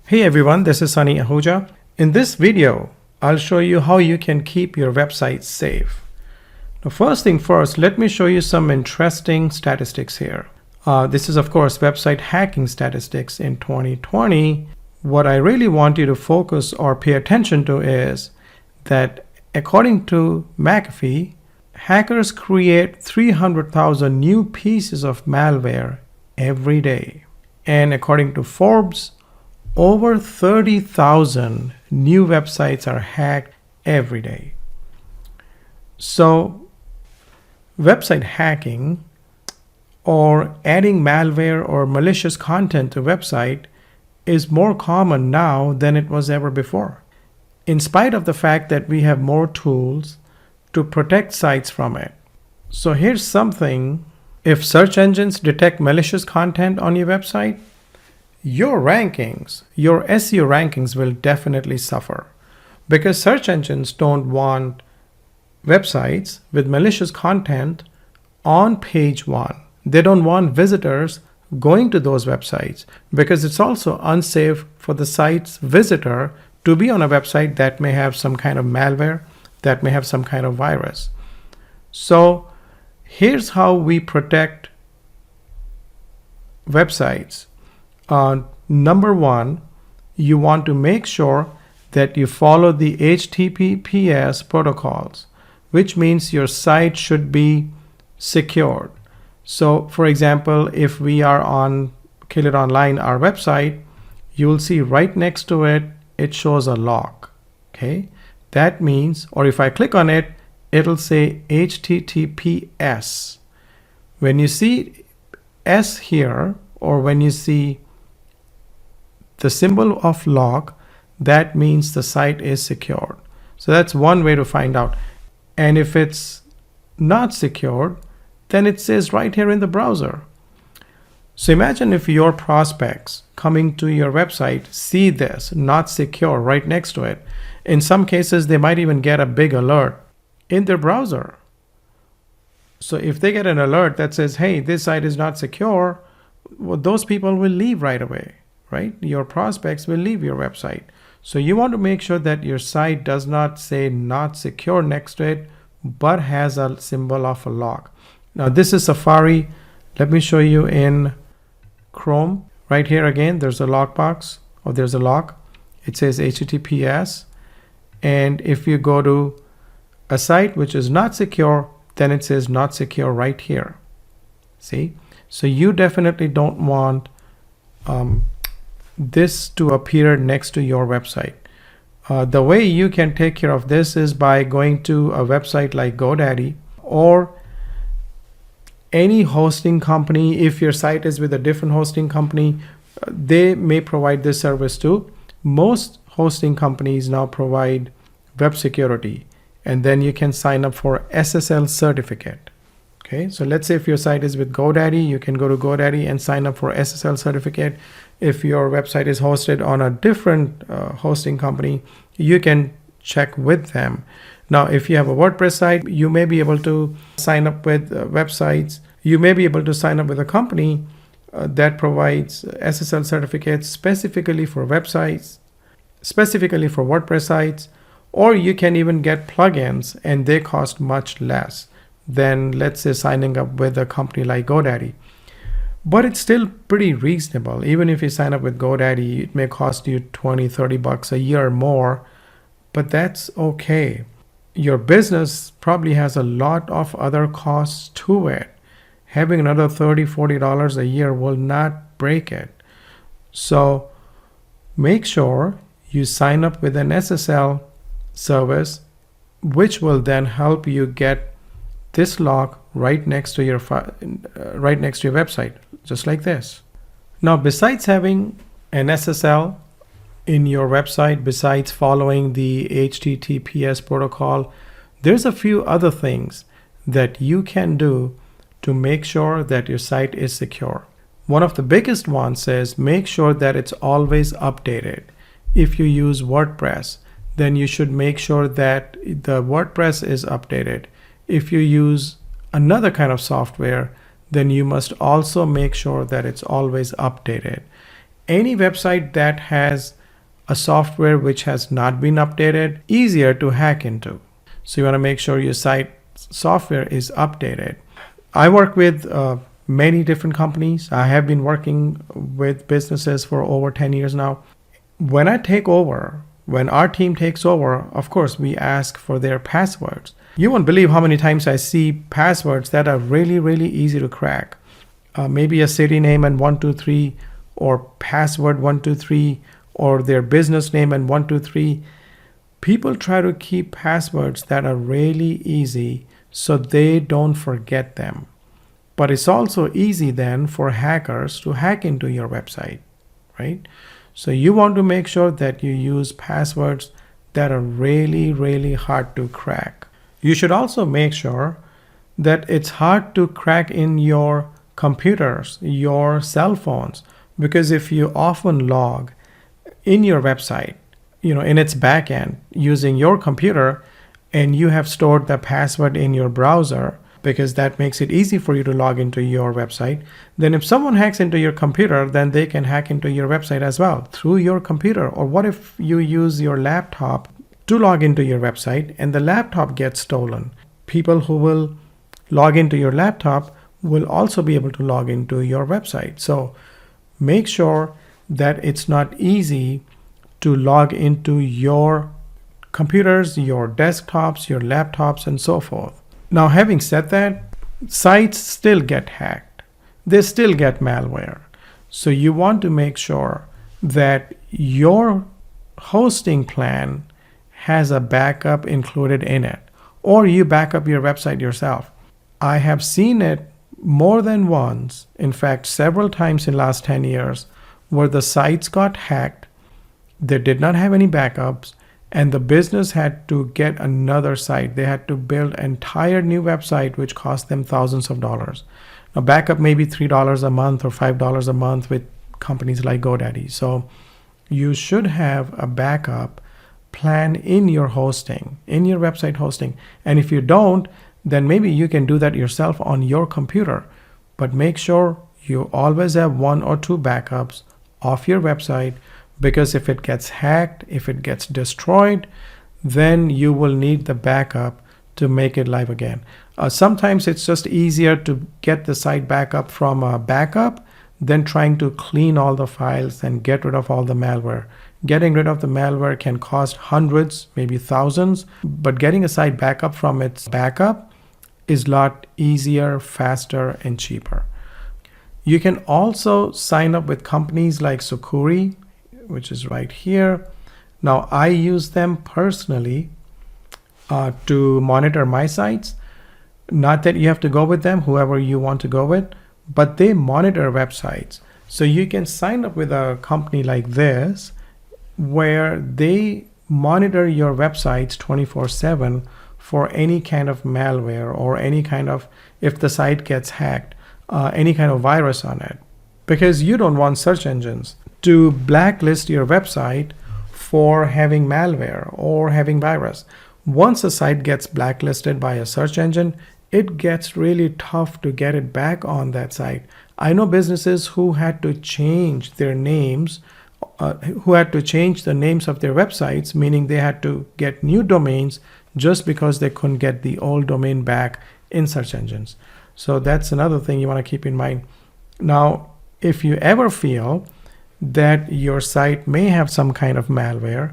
Hey everyone, this is Sonny. In this video, I'll show you how you can keep your website safe. Now, first thing first, let me show you some interesting statistics here. This is, of course, website hacking statistics in 2020. What I really want you to focus or pay attention to is that according to McAfee, hackers create 300,000 new pieces of malware every day. And according to Forbes, over 30,000 new websites are hacked every day. So, website hacking or adding malware or malicious content to a website is more common now than it was ever before, in spite of the fact that we have more tools to protect sites from it. So here's something: if search engines detect malicious content on your website, your rankings, your SEO rankings will definitely suffer, because search engines don't want websites with malicious content on page 1. They don't want visitors going to those websites, because it's also unsafe for the site's visitor to be on a website that may have some kind of malware, that may have some kind of virus. So here's how we protect websites. Number one, you want to make sure that you follow the HTTPS protocols, which means your site should be secured. So, for example, if we are on Kill It Online, our website, you will see right next to it, it shows a lock. Okay, that means, or if I click on it, it'll say HTTPS. When you see S here, or when you see the symbol of lock, that means the site is secured. So that's one way to find out. And if it's not secured, then it says right here in the browser. So imagine if your prospects coming to your website see this, not secure, right next to it. In some cases, they might even get a big alert in their browser. So if they get an alert that says, hey, this site is not secure, well, those people will leave right away, right? Your prospects will leave your website. So you want to make sure that your site does not say not secure next to it, but has a symbol of a lock. Now this is Safari. Let me show you in Chrome. Right here again, there's a lockbox, or there's a lock. It says HTTPS. And if you go to a site which is not secure, then it says not secure right here. See? So you definitely don't want this to appear next to your website. The way you can take care of this is by going to a website like GoDaddy or any hosting company. If your site is with a different hosting company, they may provide this service too. Most hosting companies now provide web security, and then you can sign up for SSL certificate. Okay, so let's say if your site is with GoDaddy, you can go to GoDaddy and sign up for SSL certificate. If your website is hosted on a different hosting company, you can check with them. Now, if you have a WordPress site, you may be able to sign up with websites. You may be able to sign up with a company that provides SSL certificates specifically for websites, specifically for WordPress sites, or you can even get plugins, and they cost much less than, let's say, signing up with a company like GoDaddy. But it's still pretty reasonable. Even if you sign up with GoDaddy, it may cost you $20-30 a year more, but that's okay. Your business probably has a lot of other costs to it. Having another $30-40 a year will not break it. So make sure you sign up with an SSL service, which will then help you get this lock right next to your website, just like this. Now, besides having an SSL in your website, besides following the HTTPS protocol, there's a few other things that you can do to make sure that your site is secure. One of the biggest ones is make sure that it's always updated. If you use WordPress, then you should make sure that the WordPress is updated. If you use another kind of software, then you must also make sure that it's always updated. Any website that has a software which has not been updated, easier to hack into. So you want to make sure your site software is updated. I work with many different companies. I have been working with businesses for over 10 years now. When our team takes over, of course, we ask for their passwords. You won't believe how many times I see passwords that are really, really easy to crack. Maybe a city name and 123, or password 123, or their business name and 123. People try to keep passwords that are really easy so they don't forget them. But it's also easy then for hackers to hack into your website, right? So you want to make sure that you use passwords that are really, really hard to crack. You should also make sure that it's hard to crack in your computers, your cell phones, because if you often log in your website, in its backend using your computer, and you have stored the password in your browser, because that makes it easy for you to log into your website, then if someone hacks into your computer, then they can hack into your website as well through your computer. Or what if you use your laptop to log into your website and the laptop gets stolen? People who will log into your laptop will also be able to log into your website. So make sure that it's not easy to log into your computers, your desktops, your laptops, and so forth. Now, having said that, sites still get hacked. They still get malware. So you want to make sure that your hosting plan has a backup included in it, or you back up your website yourself. I have seen it more than once, in fact, several times in the last 10 years, where the sites got hacked, they did not have any backups, and the business had to get another site. They had to build an entire new website, which cost them thousands of dollars. Now, backup may be $3 a month or $5 a month with companies like GoDaddy. So you should have a backup plan in your hosting, in your website hosting. And if you don't, then maybe you can do that yourself on your computer. But make sure you always have 1 or 2 backups of your website, because if it gets hacked, if it gets destroyed, then you will need the backup to make it live again. Sometimes it's just easier to get the site back up from a backup than trying to clean all the files and get rid of all the malware. Getting rid of the malware can cost hundreds, maybe thousands, but getting a site back up from its backup is a lot easier, faster, and cheaper. You can also sign up with companies like Sucuri, which is right here. Now, I use them personally to monitor my sites. Not that you have to go with them, whoever you want to go with, but they monitor websites. So you can sign up with a company like this, where they monitor your websites 24/7 for any kind of malware or any kind of, if the site gets hacked, any kind of virus on it. Because you don't want search engines to blacklist your website for having malware or having virus. Once a site gets blacklisted by a search engine, it gets really tough to get it back on that site. I know businesses who had to change their names, who had to change the names of their websites, meaning they had to get new domains just because they couldn't get the old domain back in search engines. So that's another thing you want to keep in mind. Now, if you ever feel that your site may have some kind of malware,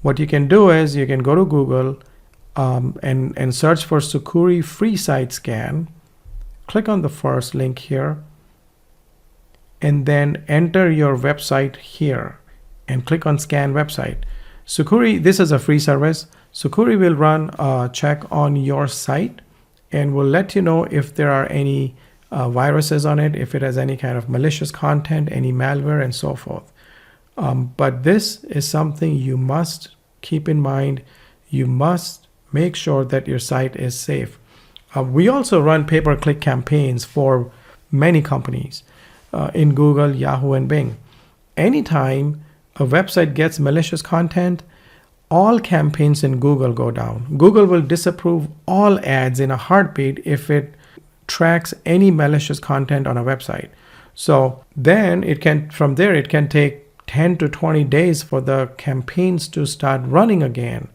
what you can do is you can go to Google and search for Sucuri free site scan. Click on the first link here and then enter your website here and click on scan website. Sucuri, this is a free service. Sucuri will run a check on your site and will let you know if there are any viruses on it, if it has any kind of malicious content, any malware, and so forth. But this is something you must keep in mind. You must make sure that your site is safe. We also run pay-per-click campaigns for many companies in Google, Yahoo, and Bing. Anytime a website gets malicious content, all campaigns in Google go down. Google will disapprove all ads in a heartbeat if it tracks any malicious content on a website. So then from there it can take 10 to 20 days for the campaigns to start running again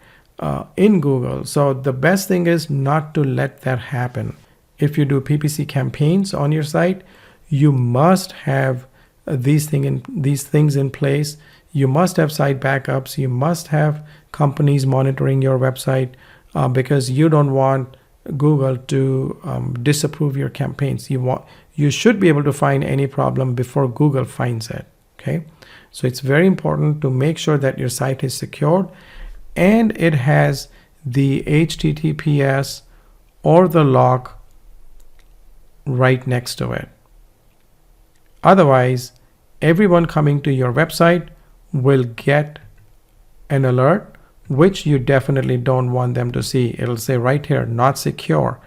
in Google. So the best thing is not to let that happen. If you do PPC campaigns on your site, you must have these things in place. You must have site backups. You must have companies monitoring your website because you don't want Google to disapprove your campaigns. You should be able to find any problem before Google finds it. Okay, so it's very important to make sure that your site is secured and it has the HTTPS or the lock right next to it. Otherwise, everyone coming to your website will get an alert, which you definitely don't want them to see. It'll say right here, not secure.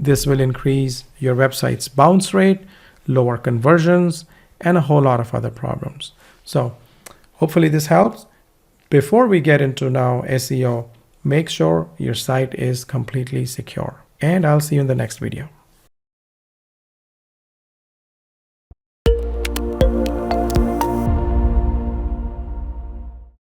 This will increase your website's bounce rate, lower conversions, and a whole lot of other problems. So hopefully this helps. Before we get into now SEO, make sure your site is completely secure. And I'll see you in the next video.